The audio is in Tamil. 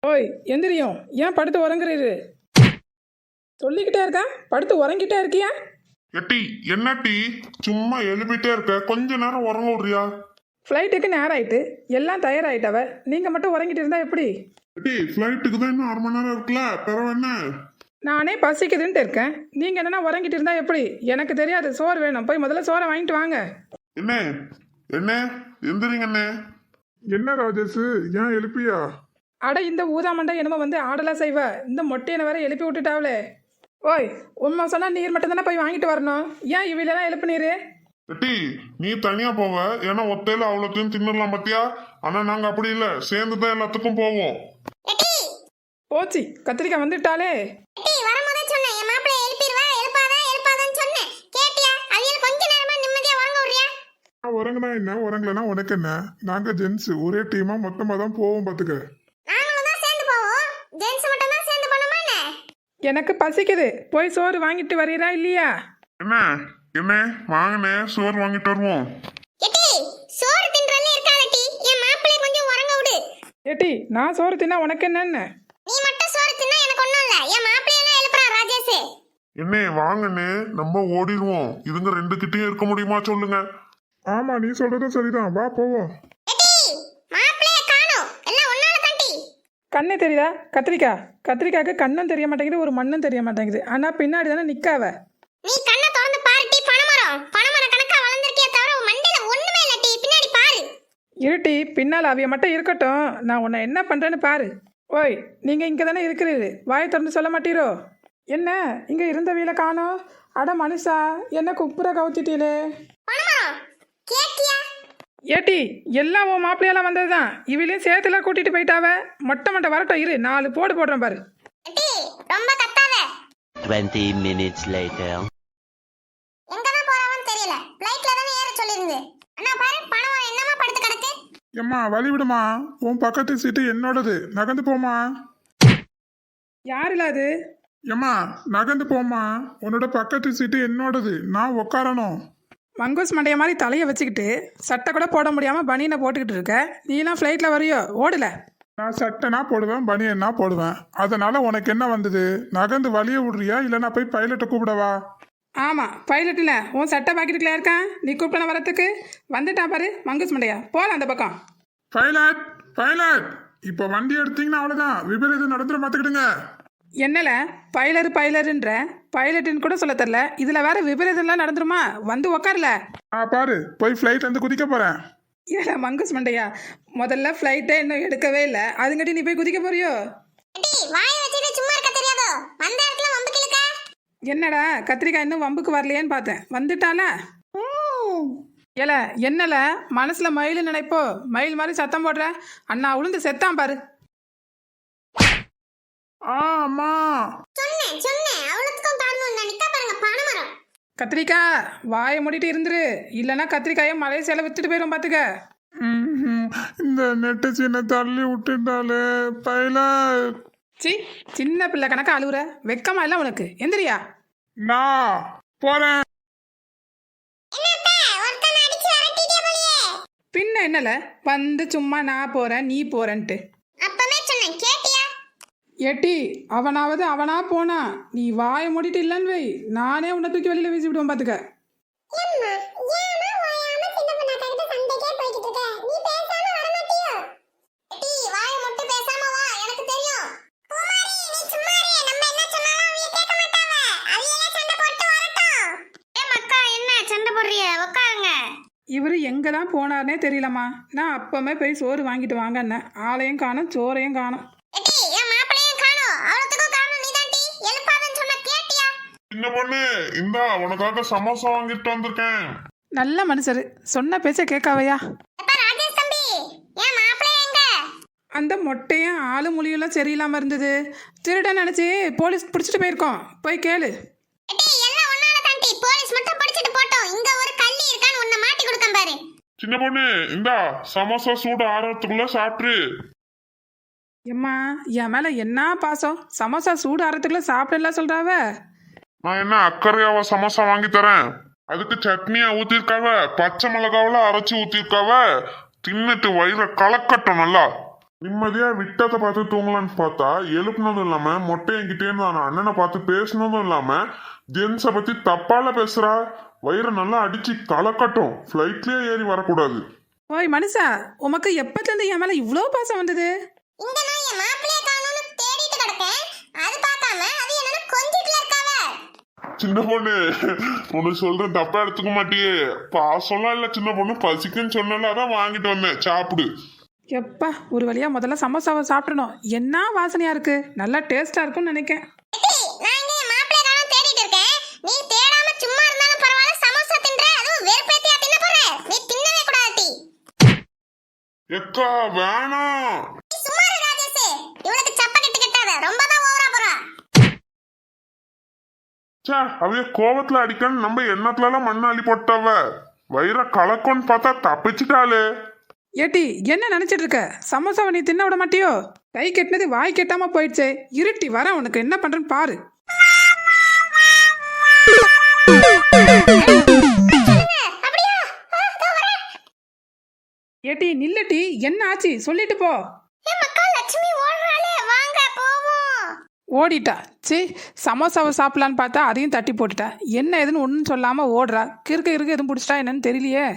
ஓய் எந்திரியும் ஏன் படுத்து உறங்குறீரு? சொல்லிக்கிட்டே இருக்கா, படுத்து உறங்கிட்டே இருக்கியா? எட்டி என்ன டீ சும்மா எழுப்பிட்டே இருக்க, கொஞ்ச நேரம் உறங்க விடுறியா? ஃப்ளைட்டுக்கு நேரம் ஆயிட்டு எல்லாம் தயாராயிட்டவ, நீங்கள் மட்டும் உறங்கிட்டு இருந்தா எப்படி? எட்டி ஃப்ளைட்டுக்கு தான் இன்னும் 1/2 மணி நேரம் இருக்குல்ல, பிறகு என்ன? நானே பசிக்குதுன்ட்டு இருக்கேன், நீங்கள் என்னன்னா உறங்கிட்டு இருந்தா எப்படி? எனக்கு தெரியாது, சோறு வேணும், போய் முதல்ல சோறை வாங்கிட்டு வாங்க. என்ன என்ன எந்திரிங்க என்ன? என்ன ராஜேஷ் ஏன் எழுப்பியா? அட இந்த ஊதாமண்டை என்னமோ வந்து ஆடலாம் செய்வ, இந்த மொட்டையனை வேற எழுப்பி விட்டுட்டாவளே. ஓய் உண்மை சொன்னா நீர் மட்டும் தானே போய் வாங்கிட்டு வரணும், ஏன் இவையிலலாம் எழுப்புனீரு? எட்டி நீ தனியா போவ, ஏன்னா ஒத்தையில அவ்வளோத்தையும் தின்னுடலாம் பத்தியா? ஆனா நாங்க அப்படி இல்ல, சேர்ந்துதான் எல்லாத்துக்கும் போவோம். போச்சு கத்திரிக்காய் வந்துட்டாலே. உறங்கினா என்ன, உறங்கலனா உனக்கு என்ன? நாங்க ஜென்ஸ் ஒரே டீமா மொத்தமா தான் போவோம் பாத்துக்க. எனக்கு பசிக்குது, போய் சோறு வாங்கிட்டு வரீரா இல்லையா? என்ன என்ன வாங்கினே, சோறு வாங்கிட்டு வருவோம். ஏட்டி நான் சோறு தின்னா உனக்கு என்னன்னு? என்ன வாங்கண்ணே, நம்ம ஓடிடுவோம். இதுங்க 2 கிட்டயும் இருக்க முடியுமா சொல்லுங்க? ஆமா நீ சொல்றதும் சரிதான், வா போவோம். கண்ணே தெரியுதா? கத்திரிக்காய் கத்திரிக்காய்க்கு கண்ணும் தெரிய மாட்டேங்குது, ஒரு மண்ணும் தெரிய மாட்டேங்குது, ஆனா பின்னாடி தானே நிக்காவ. நீ கண்ணை திறந்து பாரு டி, பனைமரம் கணக்கா வளர்ந்திருக்கே தவிர மண்டையில ஒண்ணுமே இல்ல டி, பின்னாடி பாரு. இருட்டி பின்னால் அவிய மட்டும் இருக்கட்டும், நான் உன்னை என்ன பண்றேன்னு பாரு. ஓய் நீங்க இங்க தானே இருக்கிறீரு, வாயை திறந்து சொல்ல மாட்டீரோ? என்ன இங்க இருந்த வீல காணோம்? அட மனுஷா என்ன குப்புற கவுத்திட்டீலே. பனைமரம் கேட்டியா? ஏட்டி எல்லாம் உன் மாப்பிள்ளையெல்லாம் வந்ததுதான், இவிலையும் சேர்த்துல கூட்டிட்டு போயிட்டாவ. மொட்டை வரட்டும், இரு 4 போடு போடுறேன் பாரு. டி ரொம்ப கத்தாத. 20 minutes later. எங்க தான் போறவன்னு தெரியல, ஃளைட்ல தானே ஏற சொல்லிருந்து. அண்ணா பாரு பனைமரம் என்னமா படுத்து கிடக்கு. எம்மா வழி விடுமா, உன் பக்கத்து சீட்டு என்னோடது, நகர்ந்து போமா. யாருல அது? எம்மா நகர்ந்து போமா, உன்னோட பக்கத்து சீட்டு என்னோடது, நான் உட்காரணும். மங்கூஸ் மண்டைய மாதிரி தலையை வச்சுக்கிட்டு சட்டை கூட போட முடியாம பனியனை போட்டுக்கிட்டு இருக்க, நீலாம் ஃப்ளைட்ல வரையோ? ஓடல. நான் சட்டைனா போடுவேன், பனியன்னா போடுவேன், அதனால உனக்கு என்ன வந்தது? நகர்ந்து வழிய விடுறியா, இல்லை நான் போய் பைலட்டை கூப்பிடவா? ஆமாம் பைலட் இல்லை, உன் சட்டை பாக்கெட்டுக்குள்ள இருக்கான், நீ கூப்பிட்டன வரத்துக்கு வந்துட்டா பாரு மங்கூஸ் மண்டையா, போகலாம் அந்த பக்கம். பைலட் பைலட், இப்போ வண்டி எடுத்தீங்கன்னா அவ்வளோதான், விபரீதம் நடந்துட பார்த்துக்கிடுங்க. என்னல பைலருன்ற, பைலட்டுன்னு கூட சொல்ல தரல, இதில் வேற விபரீதம்லாம் நடந்துருமா? வந்து உக்காரல. பாரு போய் ஃப்ளைட் வந்து குதிக்க போகிறேன். ஏல மங்கூஸ் மண்டையா, முதல்ல ஃப்ளைட்டே இன்னும் எடுக்கவே இல்லை, அதுங்கட்டி நீ போய் குதிக்க போறியோ? டி வாய் வச்சிட்டு சும்மா இருக்க தெரியாதோ, வந்த இடத்துல வம்புக்கு இழுக்க. என்னடா கத்திரிக்காய் இன்னும் வம்புக்கு வரலையேன்னு பார்த்தேன், வந்துட்டால. ஏல என்னல மனசுல மயில் நினைப்போ, மயில் மாதிரி சத்தம் போடுற, அண்ணா உளுந்து செத்தான் பாரு. அம்மா சொன்னேன் அவ்வளவுக்கும் தாண்டணும், நினைக்கா பாருங்க பனைமரம். கத்திரிக்காய் வாயை மூடிட்டு இருந்துரு, இல்லைன்னா கத்திரிக்காயை மலேசியால வித்துட்டு போயிடும் பார்த்துக்க. இந்த நெட்டு சின்ன தள்ளி விட்டுட்டாலே பைலட். சி சின்ன பிள்ளை கணக்கா அழுவுற, வெக்கமா இல்லை உனக்கு? எந்திரியா. நான் போறேன். பின்ன என்னல வந்து சும்மா நான் போறேன் நீ போறேன்ட்டு. அப்பவே சொன்னேன் கேட்டியா? ஏட்டி அவனாவது அவனா போனா, நீ வாயை மூடிட்டு இல்லைன்னு வை, நானே உன்னை தூக்கி வெளியில வீசி விடுவேன் பார்த்துக்க. இவரு எங்க தான் போனார்னே தெரியலம்மா, நான் அப்பமே போய் சோறு வாங்கிட்டு வாங்கன்னேன், ஆளையும் காணும் சோறையும் காணும். சின்ன பொண்ணு இந்தா உனக்காக சமோசா வாங்கிட்டு வந்திருக்கேன். நல்ல மனுஷரு, சொன்ன பேச்ச கேட்காவையா? அந்த மொட்டையும் ஆளு மொழியெல்லாம் சரியில்லாம இருந்தது, திருட நினைச்சு போலீஸ் பிடிச்சிட்டு போயிருக்கோம், போய் கேளு. சின்ன பொண்ணு இந்தா சமோசா சூடு ஆறதுக்குள்ள சாப்பிட்டு. எம்மா என் மேல என்ன பாசம், சமோசா சூடு ஆறதுக்குள்ள சாப்பிடலாம் சொல்றாவ. நான் என்ன அக்கறையாவ சமோசா வாங்கி தரேன், அதுக்கு சட்னியா ஊத்திருக்காவ, பச்சை மிளகாவில அரைச்சி ஊத்திருக்காவ, தின்னுட்டு வயிற கலக்கட்டும் நல்லா. நிம்மதியா விட்டத்தை பார்த்து தூங்கலான்னு பார்த்தா எழுப்புனதும் இல்லாம மொட்டை என்கிட்டே நான் அண்ணனை பார்த்து பேசினதும் இல்லாம ஜென்ஸை பத்தி தப்பால பேசுறா. வயிறு நல்லா அடிச்சு கலக்கட்டும், ஃப்ளைட்லயே ஏறி வரக்கூடாது. ஓய் மனுஷா, உமக்கு எப்பத்துலேருந்து என் மேலே இவ்வளோ பாசம் வந்தது? இங்க நான் என் மாப்பிள்ளைய காணோம்னு தேடிட்டு கிடக்கேன். அது பார்க்காம அது என்னன்னு கொஞ்சிட்டுல இருக்காவ. சின்ன பொண்ணு ஒண்ணு சொல்றேன், தப்பா எடுத்துக்க மாட்டியே. பாசம்லாம் இல்ல சின்ன பொண்ணு, பசிக்குன்னு சொன்னால அதான் வாங்கிட்டு வந்தேன், சாப்பிடு. எப்பா ஒரு வழியாக முதல்ல சமோசாவை சாப்பிடணும். என்ன வாசனையாக இருக்குது, நல்லா டேஸ்ட்டாக இருக்கும்னு நினைக்கேன். எட்டி, நான் இங்க என் மாப்பிள்ளைய காணோம் தேடிட்டு இருக்கேன். நீ தேடாம சும்மா இருந்தாலும் பரவாயில்ல, சமோசா தின்ற. அதுவும் வெறுப்பேத்தியா தின்ன போற? நீ தின்னவே கூடாது டி. எக்கா வேணாம். நீ சும்மா இரு ராஜேஷ். இவளுக்கு சப்ப கிட்டு கிட்டாத, ரொம்ப தான் ஓவரா போறா. சே, அவைய கோவத்துல அடிக்கன்னு நம்ம எண்ணத்துல எல்லாம் மண்ணு அள்ளி போட்டவ. வயிற கலக்கோன்னு பார்த்தா தப்பிச்சுட்டாளே. ஏட்டி என்ன நினச்சிட்டு இருக்க? சமோசாவை நீ தின்ன விட மாட்டியோ? கை கெட்டினது வாய் கெட்டாமல் போயிடுச்சே. இருட்டி வர, உனக்கு என்ன பண்ணுறேன்னு பாரு. அப்படியா? இதோ வரேன். ஏட்டி நில்லட்டி, என்ன ஆச்சு சொல்லிட்டு போ. என் மக்கா லட்சுமி ஓடுறாளே, வாங்க போவோம். ஓடிட்டா. சே, சமோசாவை சாப்பிடலான்னு பார்த்தா அதையும் தட்டி போட்டுட்டா. என்ன ஏதுன்னு ஒன்றும் சொல்லாமல் ஓடுறா. கிறுக்க எதுவும் பிடிச்சிட்டா என்னன்னு தெரியலையே.